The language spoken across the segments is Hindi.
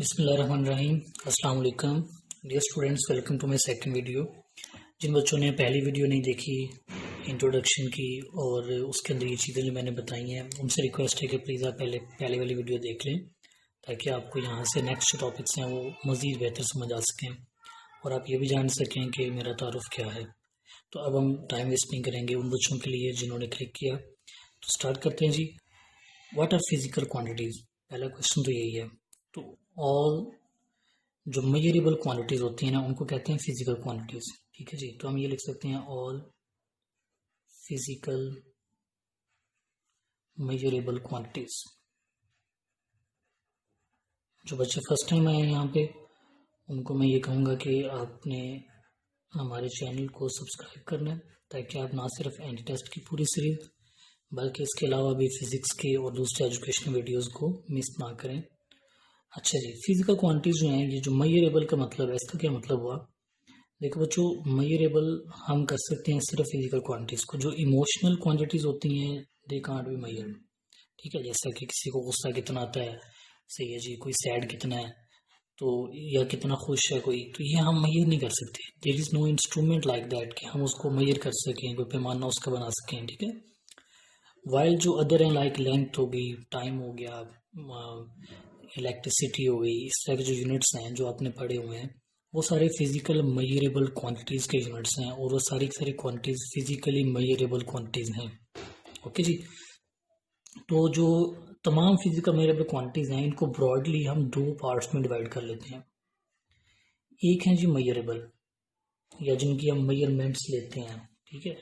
बिस्मिल्लाहिर्रहमानिर्रहीम। अस्सलाम वालेकुम dear students, welcome to my second video. जिन बच्चों ने पहली वीडियो नहीं देखी इंट्रोडक्शन की और उसके अंदर ये चीज़ें जो मैंने बताई हैं, उनसे रिक्वेस्ट है कि प्लीज़ आप पहले वाली वीडियो देख लें ताकि आपको यहाँ से नेक्स्ट टॉपिक्स हैं वो मज़ीद बेहतर समझ आ सकें और आप ये भी जान सकें कि मेरा तारुफ क्या है। तो अब हम टाइम वेस्ट नहीं करेंगे उन बच्चों के लिए जिन्होंने क्लिक किया। तो स्टार्ट करते हैं जी। व्हाट आर फिजिकल क्वांटिटीज़, पहला क्वेश्चन तो यही है। तो ऑल जो मेजरेबल क्वांटिटीज होती हैं ना, उनको कहते हैं फिजिकल क्वांटिटीज। ठीक है जी, तो हम ये लिख सकते हैं ऑल फिजिकल मेजरेबल क्वांटिटीज। जो बच्चे फर्स्ट टाइम आए हैं यहाँ पे, उनको मैं ये कहूँगा कि आपने हमारे चैनल को सब्सक्राइब करना है ताकि आप ना सिर्फ एंटी टेस्ट की पूरी सीरीज बल्कि इसके अलावा भी फिजिक्स के और दूसरे एजुकेशनल वीडियोस को मिस ना करें। अच्छा जी, फिजिकल क्वांटिटीज जो हैं, ये जो मेजरेबल का मतलब है, इसका क्या मतलब हुआ? देखो बच्चों, मेजरेबल हम कर सकते हैं सिर्फ फिजिकल क्वांटिटीज को। जो इमोशनल क्वांटिटीज होती हैं दे कांट बी मेजर्ड। ठीक है, जैसा कि किसी को गुस्सा कितना आता है, सही है जी, कोई सैड कितना है, तो या कितना खुश है कोई, तो ये हम मेजर नहीं कर सकते। There is no instrument like that कि हम उसको मेजर कर सकें, कोई पैमाना उसका बना सकें। ठीक है, वाइल जो अदर हैं लाइक लेंथ हो गई, टाइम हो गया, इलेक्ट्रिसिटी हो गई, इस तरह के जो यूनिट्स हैं जो आपने पढ़े हुए हैं, वो सारे फिजिकल मेजरेबल क्वांटिटीज़ के यूनिट्स हैं और वो सारी की सारी क्वांटिटीज़ फिजिकली मेजरेबल क्वांटिटीज़ हैं। ओके जी, तो जो तमाम फिजिकल मेजरेबल क्वांटिटीज़ हैं, इनको ब्रॉडली हम दो पार्ट्स में डिवाइड कर लेते हैं। एक है जी मेजरेबल, या जिनकी हम मेजरमेंट्स लेते हैं। ठीक है,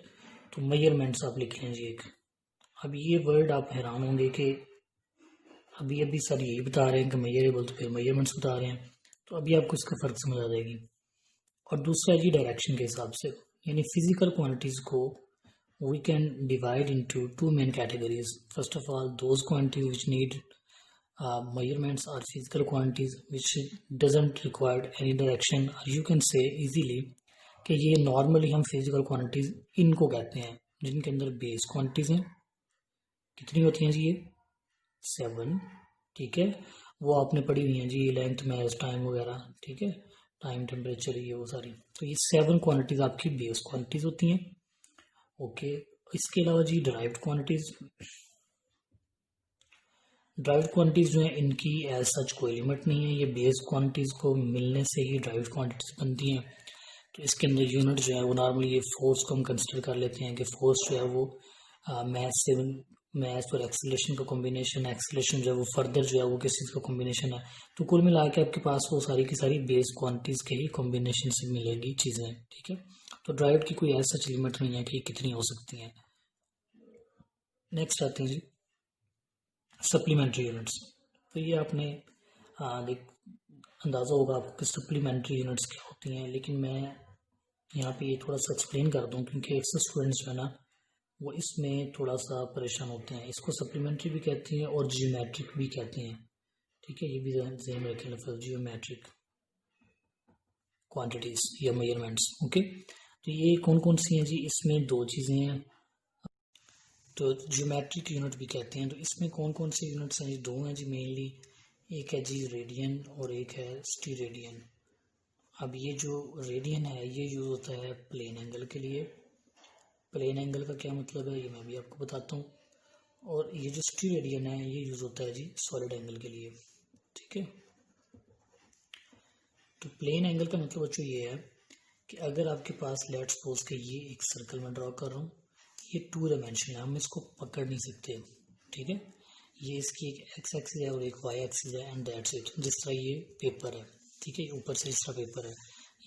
तो मेजरमेंट्स आप लिख लें जी एक। अब ये वर्ड आप हैरान होंगे कि अभी अभी सर यही बता रहे हैं कि मेजरेबल, तो फिर मेजरमेंट्स बता रहे हैं, तो अभी आपको इसका फ़र्क समझ आ जाएगी। और दूसरा है जी डायरेक्शन के हिसाब से, यानी फिजिकल क्वांटिटीज़ को we can divide into two main categories. First of all, those quantities which need measurements are physical quantities which doesn't require any direction, or you can say easily कि ये नॉर्मली हम फिजिकल क्वांटिटीज इनको कहते हैं, जिनके अंदर बेस क्वांटिटीज हैं। कितनी होती हैं जी? ये 7। ठीक है, वो आपने पढ़ी हुई हैं जी, लेंथ, मैथ, टाइम वगैरह। ठीक है, टाइम, टेम्परेचर, ये वो सारी, तो ये 7 क्वांटिटीज आपकी बेस क्वांटिटीज होती हैं। ओके, इसके अलावा जी डिराइव्ड क्वांटिटीज। डिराइव्ड क्वांटिटीज जो है, इनकी एज सच कोई लिमिट नहीं है, ये बेस क्वांटिटीज को मिलने से ही डिराइव्ड क्वांटिटीज बनती हैं। तो इसके अंदर यूनिट जो है वो नॉर्मली ये फोर्स को हम कंसिडर कर लेते हैं कि फोर्स जो है वो मैथ और एक्सेलरेशन का कॉम्बिनेशन, एक्सेलरेशन जो है वो फर्दर जो है वो किस चीज़ का कॉम्बिनेशन है। तो कुल मिला के आपके पास वो सारी की सारी बेस क्वांटिटीज के ही कॉम्बिनेशन से मिलेगी चीज़ें। ठीक है, तो ड्राइव की कोई ऐसा सच लिमिट नहीं है कि कितनी हो सकती हैं। नेक्स्ट आते हैं जी सप्लीमेंट्री यूनिट्स। तो ये आपने अंदाज़ा होगा आपको कि सप्लीमेंट्री यूनिट्स क्या होती हैं, लेकिन मैं यहाँ पे ये थोड़ा सा एक्सप्लेन कर दूँ क्योंकि अक्सर स्टूडेंट्स जो है ना वो इसमें थोड़ा सा परेशान होते हैं। इसको सप्लीमेंट्री भी कहते हैं और जियोमेट्रिक भी कहते हैं। ठीक है, ये भी ध्यान रखें लफ्ज़ जियोमेट्रिक क्वांटिटीज़ या मेजरमेंट्स। ओके, तो ये कौन कौन सी हैं जी? इसमें दो चीज़ें हैं, तो जियोमेट्रिक यूनिट भी कहते हैं। तो इसमें कौन कौन से यूनिट्स हैं? दो हैं जी मेनली, एक है जी रेडियन और एक है स्टीरेडियन। अब ये जो रेडियन है ये यूज़ होता है प्लेन एंगल के लिए। प्लेन एंगल का क्या मतलब है ये मैं भी आपको बताता हूँ। और ये जो स्टीरेडियन है ये यूज़ होता है जी सॉलिड एंगल के लिए। ठीक है, तो प्लेन एंगल का मतलब बच्चों ये है कि अगर आपके पास लेट्स सपोज के ये एक सर्कल में ड्रॉ कर रहा हूँ, ये 2 डायमेंशन है, हम इसको पकड़ नहीं सकते। ठीक है, ये इसकी एक एक्स एक्सिस है और एक वाई एक्सिस है एंड दैट्स इट। जिस तरह ये पेपर है, ठीक है, ऊपर से जिस तरह पेपर है,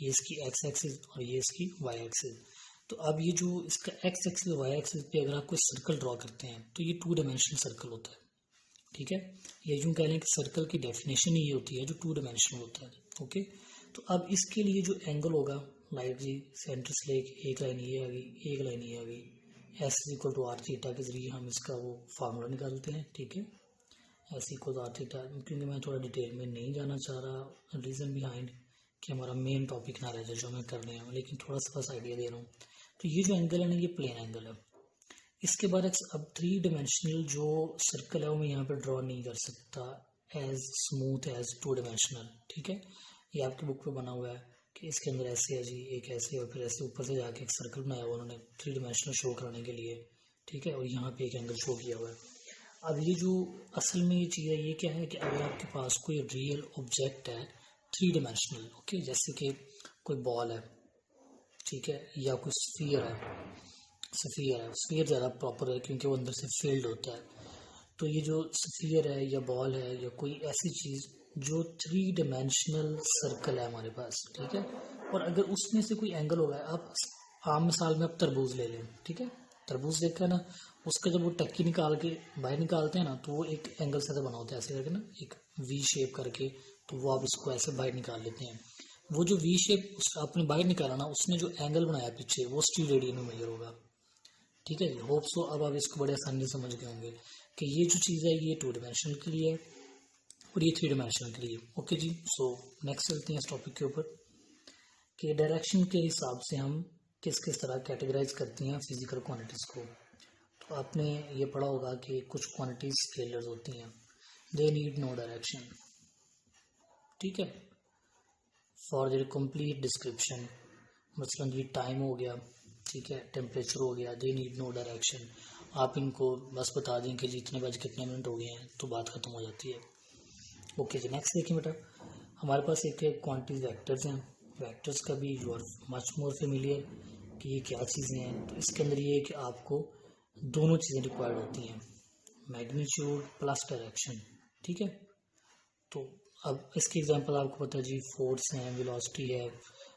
ये इसकी एक्स एक्सिस और ये इसकी वाई एक्सिस। तो अब ये जो इसका एक्स एक्सिस वाई एक्सिस पे अगर आप कोई सर्कल ड्रॉ करते हैं तो ये 2 डायमेंशनल सर्कल होता है। ठीक है, ये यूँ कह लें कि सर्कल की डेफिनेशन ही ये होती है जो 2 डायमेंशनल होता है। ओके, तो अब इसके लिए जो एंगल होगा, लाइक जी सेंटर से लेके एक लाइन ये आ गई, एक लाइन ये आ गई, S equal to R theta के जरिए हम इसका वो फार्मूला निकालते हैं। ठीक है, S equal to R theta, क्योंकि मैं थोड़ा डिटेल में नहीं जाना चाह रहा, रीज़न बिहाइंड कि हमारा मेन टॉपिक ना रह जाए जो मैं कर रहे हैं, लेकिन थोड़ा सा बस आइडिया दे रहा हूँ। तो ये जो एंगल है ना ये प्लेन एंगल है। इसके बाद अब 3 डायमेंशनल जो सर्कल है वो मैं यहाँ पर ड्रॉ नहीं कर सकता as smooth as two dimensional. ठीक है, ये आपकी बुक पे बना हुआ है कि इसके अंदर ऐसे है जी, एक ऐसे और फिर ऐसे ऊपर से जाके एक सर्कल बनाया हुआ उन्होंने 3 डायमेंशनल शो कराने के लिए। ठीक है, और यहाँ पे एक एंगल शो किया हुआ है। अब ये जो असल में ये चीज़ है, ये क्या है कि अगर आपके पास कोई रियल ऑब्जेक्ट है 3 डायमेंशनल, ओके, जैसे कि कोई बॉल है, ठीक है, या कोई स्फीयर है, स्फीयर ज़्यादा प्रॉपर है क्योंकि वो अंदर से फील्ड होता है। तो ये जो स्फीयर है या बॉल है या कोई ऐसी चीज़ जो 3 डायमेंशनल सर्कल है हमारे पास, ठीक है, और अगर उसमें से कोई एंगल होगा, आप आम मिसाल में आप तरबूज ले लें, ठीक है, तरबूज देखा ना, उसका जब वो टक्की निकाल के बाहर निकालते हैं ना, तो वो एक एंगल से बना होता है ऐसे करके ना, एक वी शेप करके, तो वो आप इसको ऐसे बाहर निकाल लेते हैं। वो जो वी शेप आपने बाहर निकाला ना, उसने जो एंगल बनाया पीछे, वो स्टील रेडियन में मेजर होगा। ठीक है जी, होप सो अब आप इसको बड़े आसानी से समझ गए होंगे कि ये जो चीज़ है ये 2 डायमेंशनल के लिए है और ये 3 डायमेंशनल के लिए। ओके जी, सो नेक्स्ट चलते हैं इस टॉपिक के ऊपर कि डायरेक्शन के हिसाब से हम किस किस तरह कैटेगराइज करती हैं फिजिकल क्वांटिटीज़ को। तो आपने ये पढ़ा होगा कि कुछ क्वांटिटीज स्केलर्स होती हैं, दे नीड नो डायरेक्शन। ठीक है, फॉर देयर कंप्लीट डिस्क्रिप्शन, मसलन ये टाइम हो गया, ठीक है, टेम्परेचर हो गया, दे नीड नो डायरेक्शन। आप इनको बस बता दें कि जितने बज कितने मिनट हो गए हैं तो बात खत्म हो जाती है। ओके जी, नेक्स्ट देखिए बेटा, हमारे पास एक क्वांटिटीज वेक्टर्स हैं। वेक्टर्स का भी you are much more familiar कि ये क्या चीज़ें हैं। तो इसके अंदर ये है कि आपको दोनों चीज़ें रिक्वायर्ड होती हैं, मैग्नीट्यूड प्लस डायरेक्शन। ठीक है, तो अब इसके एग्जांपल आपको पता है जी, फोर्स है, वेलोसिटी है,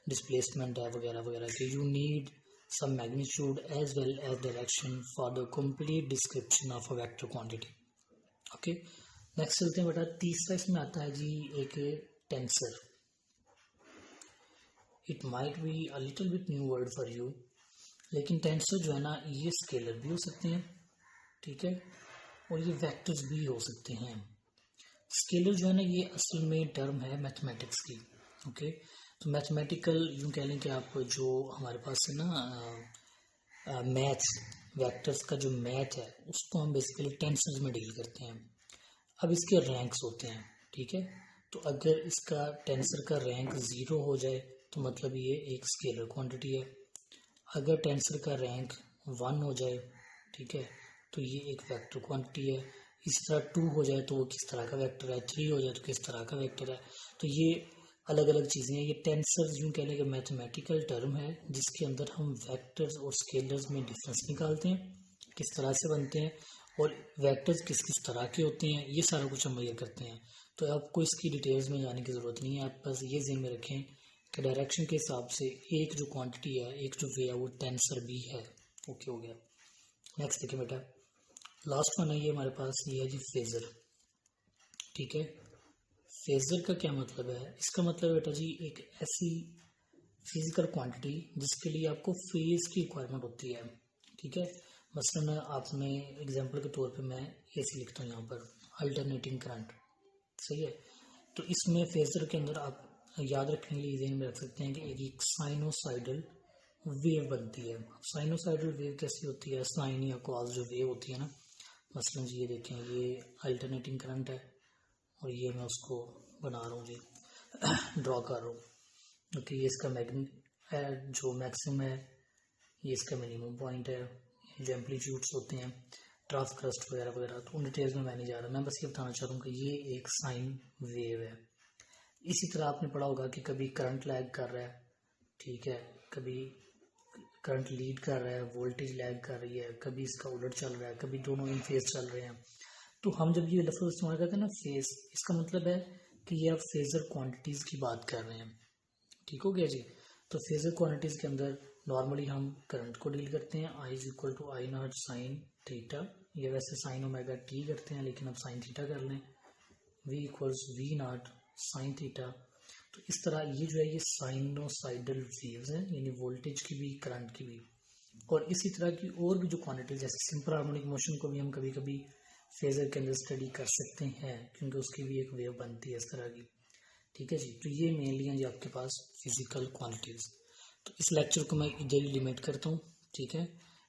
डिस्प्लेसमेंट है, वगैरह वगैरह के। You need some magnitude as well as direction for the complete description of a vector quantity. Okay, next चलते हैं बेटा, तीसरा इसमें आता है जी एक tensor. It might be a little bit new word for you, लेकिन टेंसर जो है ना, ये स्केलर भी हो सकते हैं, ठीक है, और ये वेक्टर्स भी हो सकते हैं। स्केलर जो है ना, ये असल में टर्म है मैथमेटिक्स की। ओके, तो मैथमेटिकल यूँ कह लें कि आप जो हमारे पास है ना मैथ्स, वेक्टर्स का जो मैथ है, उसको हम बेसिकली टेंसर्स में डील करते हैं। अब इसके रैंक्स होते हैं, ठीक है, तो अगर इसका टेंसर का रैंक 0 हो जाए तो मतलब ये एक स्केलर क्वांटिटी है। अगर टेंसर का रैंक 1 हो जाए, ठीक है, तो ये एक वेक्टर क्वांटिटी है। इस तरह 2 हो जाए तो वो किस तरह का वेक्टर है, 3 हो जाए तो किस तरह का वेक्टर है। तो ये अलग अलग चीज़ें हैं। ये टेंसर यूँ कह लें कि मैथमेटिकल टर्म है जिसके अंदर हम वेक्टर्स और स्केलर्स में डिफरेंस निकालते हैं, किस तरह से बनते हैं, और वेक्टर्स किस किस तरह के होते हैं, ये सारा कुछ हम मेजर करते हैं। तो आपको इसकी डिटेल्स में जाने की ज़रूरत नहीं है, आप बस ये ज़हन में रखें कि डायरेक्शन के हिसाब से एक जो क्वांटिटी है, एक जो वे है, वो टेंसर भी है। ओके, हो गया। नेक्स्ट देखिए बेटा, लास्ट वन है ये हमारे पास, ये है जी फेजर। ठीक है, फेजर का क्या मतलब है? इसका मतलब बेटा जी एक ऐसी फिजिकल क्वांटिटी जिसके लिए आपको फेज की रिक्वायरमेंट होती है। ठीक है, मसलन आपने एग्जांपल के तौर पे मैं ऐसे लिखता हूँ यहाँ पर, अल्टरनेटिंग करंट। सही है, तो इसमें फेजर के अंदर आप याद रखने के लिए ध्यान में रख सकते हैं कि एक साइनोसाइडल वेव बनती है। साइनोसाइडल वेव कैसी होती है? साइन या कॉस जो वेव होती है ना, मसलन जी ये देखें, ये अल्टरनेटिंग करंट है और ये मैं उसको बना रहा हूँ जी, ड्रॉ कर रहा हूँ। ओके, ये इसका जो मैक्सिमम है, ये इसका मिनिमम पॉइंट है, जो एम्पलीट्यूड्स होते हैं, ट्राफ क्रस्ट वगैरह वगैरह, तो उन डिटेल्स में मैं नहीं जा रहा। मैं बस ये बताना चाह रहा हूँ कि ये एक साइन वेव है। इसी तरह आपने पढ़ा होगा कि कभी करंट लैग कर रहा है, ठीक है, कभी करंट लीड कर रहा है, वोल्टेज लैग कर रही है, कभी इसका उलट चल रहा है, कभी दोनों इन फेज चल रहे हैं। तो हम जब ये लफ्ज़ इस्तेमाल करते हैं ना फेज, इसका मतलब है कि ये आप फेजर क्वांटिटीज़ की बात कर रहे हैं। ठीक हो गया जी। तो फेजर क्वांटिटीज़ के अंदर नॉर्मली हम करंट को डील करते हैं, I is equal to I nought sine theta, ये वैसे साइन ओमेगा टी करते हैं लेकिन अब साइन थीटा कर लें, V equals we not sine theta. तो इस तरह ये जो है ये साइनोसाइडल वेव्स हैं, यानी वोल्टेज की भी करंट की भी। और इसी तरह की और भी जो क्वांटिटी, जैसे सिंपल हार्मोनिक मोशन को भी हम कभी कभी फेजर के अंदर स्टडी कर सकते हैं क्योंकि उसकी भी एक वेव बनती है इस तरह की। ठीक है जी, तो ये मेनली हैं जी आपके पास फिजिकल क्वांटिटीज़। तो इस लेक्चर को मैं इधर ही लिमिट करता हूँ। ठीक है,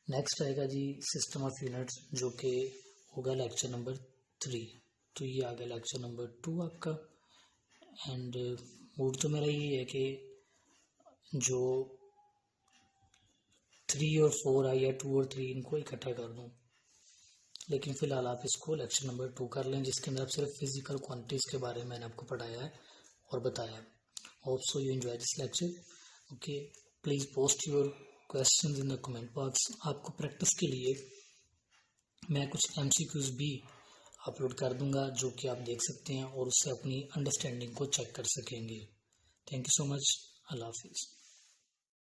नेक्स्ट आएगा जी सिस्टम ऑफ यूनिट्स, जो कि होगा लेक्चर नंबर 3। तो ये आ गया लेक्चर नंबर 2 आपका। एंड मूड तो मेरा ये है कि जो 3 और 4 आई या 2 और 3 इनको इकट्ठा कर दूं, लेकिन फिलहाल आप इसको लेक्चर नंबर 2 कर लें, जिसके अंदर आप सिर्फ फिजिकल क्वांटिटीज़ के बारे में मैंने आपको पढ़ाया है और बताया है। Hope so you enjoy this lecture. Okay, please post your questions in the comment box. आपको प्रैक्टिस के लिए मैं कुछ MCQs भी अपलोड कर दूंगा, जो कि आप देख सकते हैं और उससे अपनी अंडरस्टैंडिंग को चेक कर सकेंगे। Thank you so much. अल्लाह हाफिज़।